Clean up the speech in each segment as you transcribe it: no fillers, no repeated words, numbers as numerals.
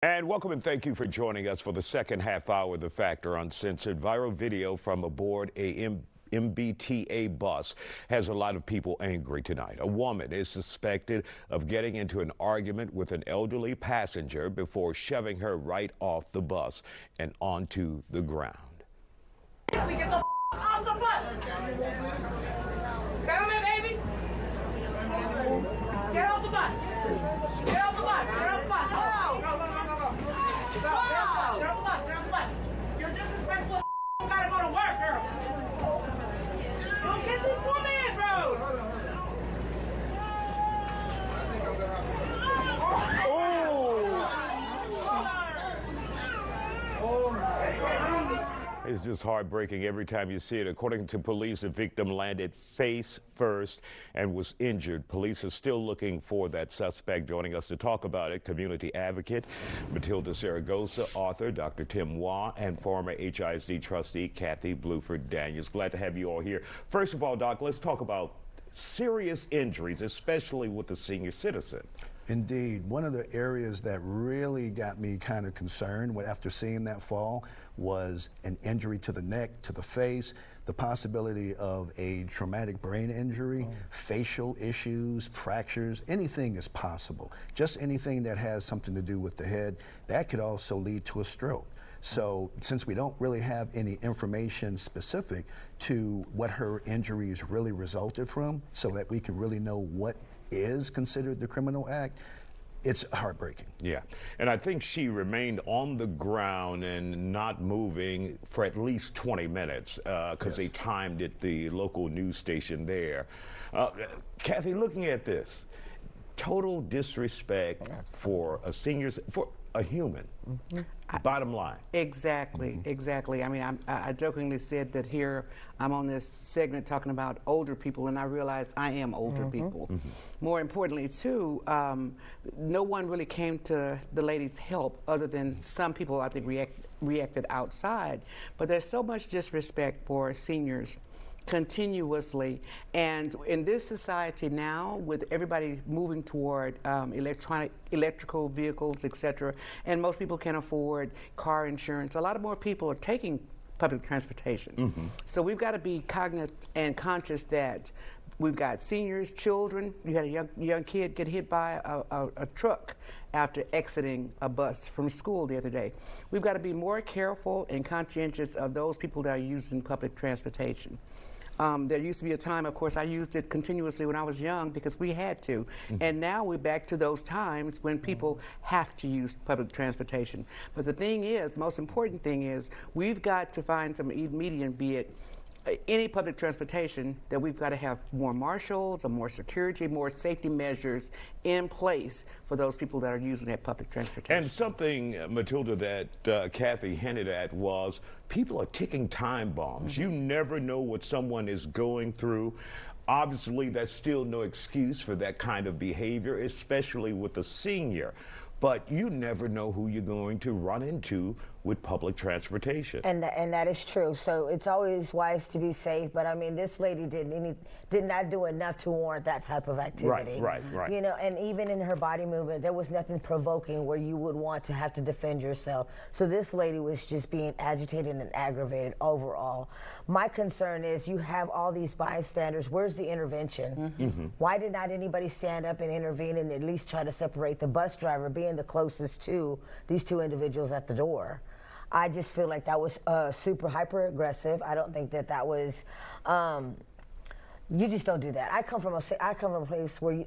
And welcome and thank you for joining us for the second half hour of The Factor Uncensored. Viral video from aboard a MBTA bus has a lot of people angry tonight. A woman is suspected of getting into an argument with an elderly passenger before shoving her right off the bus and onto the ground. Get the off the bus! Come here, baby! Get off the bus! Get off the bus! Get off the bus! Oh! No! Get off the bus! Get off the bus! You're disrespectful. You gotta go to work, girl. Don't get this woman in, bro. It's just heartbreaking every time you see it. According to police, the victim landed face first and was injured. Police are still looking for that suspect. Joining us to talk about it, community advocate Matilda Zaragoza, author Dr. Tim Waugh, and former HISD trustee Kathy Bluford Daniels. Glad to have you all here. First of all, Doc, let's talk about serious injuries, especially with the senior citizen. Indeed. One of the areas that really got me kind of concerned after seeing that fall was an injury to the neck, to the face, the possibility of a traumatic brain injury, facial issues, fractures, anything is possible. Just anything that has something to do with the head, that could also lead to a stroke. So since we don't really have any information specific to what her injuries really resulted from, so that we can really know what is considered the criminal act, it's heartbreaking. Yeah, and I think she remained on the ground and not moving for at least 20 minutes because they timed it, the local news station there. Kathy, looking at this, total disrespect for a senior, for a human. Bottom line. Exactly, exactly. I mean, I jokingly said that here I'm on this segment talking about older people, and I realize I am older people. More importantly, too, no one really came to the lady's help other than some people, I think, reacted outside. But there's so much disrespect for seniors continuously, and in this society now, with everybody moving toward electrical vehicles, etc., and most people can afford car insurance, a lot more people are taking public transportation. So we've got to be cognizant and conscious that we've got seniors, children. You had a young kid get hit by a truck after exiting a bus from school the other day. We've got to be more careful and conscientious of those people that are using public transportation. There used to be a time, of course, I used it continuously when I was young because we had to. And now we're back to those times when people have to use public transportation. But the thing is, the most important thing is, we've got to find some median, be it any public transportation, that we've got to have more marshals, or more security, more safety measures in place for those people that are using that public transportation. And something, Matilda, that Kathy hinted at was people are ticking time bombs. You never know what someone is going through. Obviously, that's still no excuse for that kind of behavior, especially with a senior. But you never know who you're going to run into with public transportation. And that is true. So it's always wise to be safe. But I mean, this lady did not do enough to warrant that type of activity. Right. You know, and even in her body movement, there was nothing provoking where you would want to have to defend yourself. So this lady was just being agitated and aggravated overall. My concern is you have all these bystanders. Where's the intervention? Why did not anybody stand up and intervene and at least try to separate the bus driver being the closest to these two individuals at the door? I just feel like that was super hyper aggressive. I don't think that was. You just don't do that. I come from a place where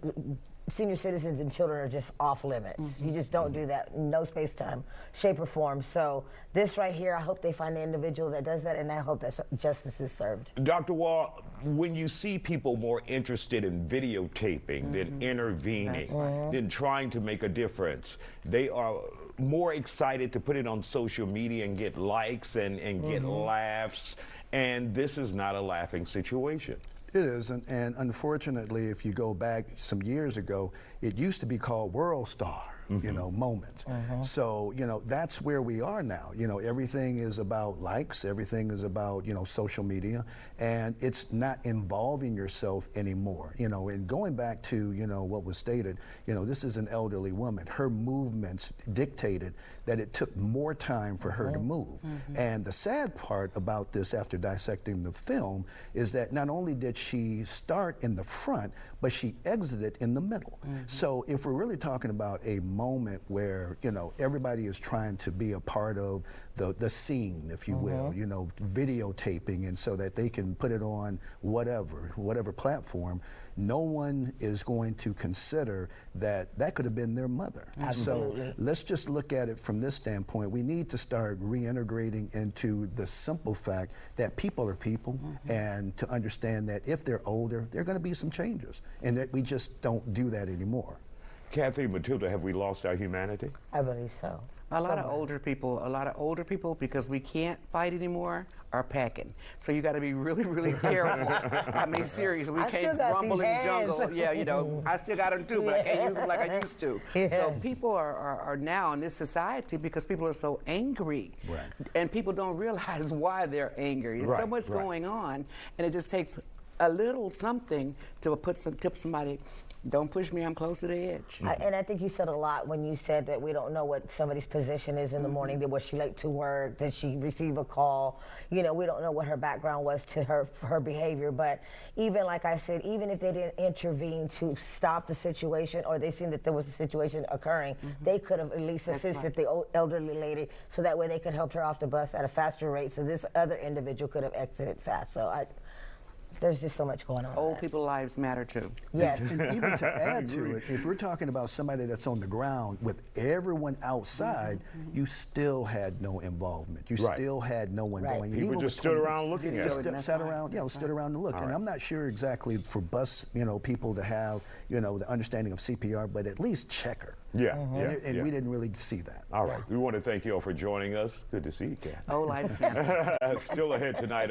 senior citizens and children are just off limits. You just don't do that. No space, time, shape, or form. So this right here, I hope they find the individual that does that, and I hope that justice is served. Dr. Waugh, when you see people more interested in videotaping than intervening, than trying to make a difference, they are more excited to put it on social media and get likes and get laughs, and this is not a laughing situation. It is, and unfortunately, if you go back some years ago, it used to be called World Star. you know, moment. So, you know, that's where we are now. You know, everything is about likes, everything is about, you know, social media, and it's not involving yourself anymore. You know, and going back to, you know, what was stated, you know, this is an elderly woman. Her movements dictated that it took more time for her to move. And the sad part about this, after dissecting the film, is that not only did she start in the front, but she exited in the middle. So if we're really talking about a moment where, you know, everybody is trying to be a part of the scene, if you will, you know, videotaping, and so that they can put it on whatever platform, no one is going to consider that that could have been their mother. Absolutely. So let's just look at it from this standpoint. We need to start reintegrating into the simple fact that people are people, and to understand that if they're older, there are going to be some changes, and that we just don't do that anymore. Kathy, Matilda, have we lost our humanity? I believe so. A lot of older people, because we can't fight anymore, are packing. So you got to be really, really careful. I mean, seriously, we can't rumble in the jungle. Yeah, you know, I still got them too, but I can't use them like I used to. So people are now in this society because people are so angry. Right. And people don't realize why they're angry. There's so much going on, and it just takes a little something to tip somebody. Don't push me, I'm close to the edge. And I think you said a lot when you said that we don't know what somebody's position is in the morning. Was she late to work? Did she receive a call? You know, we don't know what her background was to her behavior. But even like I said, even if they didn't intervene to stop the situation, or they seen that there was a situation occurring, they could have at least assisted the elderly lady, so that way they could help her off the bus at a faster rate, so this other individual could have exited fast. So there's just so much going on. Old people's lives matter too. Yes. And even to add to it, if we're talking about somebody that's on the ground with everyone outside, you still had no involvement. You still had no one going. People just stood around looking at it. Sat around, stood around to look. And I'm not sure exactly for bus, you know, people to have, you know, the understanding of CPR, but at least check her. And we didn't really see that. All right. We want to thank you all for joining us. Good to see you, Kat. Oh, lights. Still ahead tonight.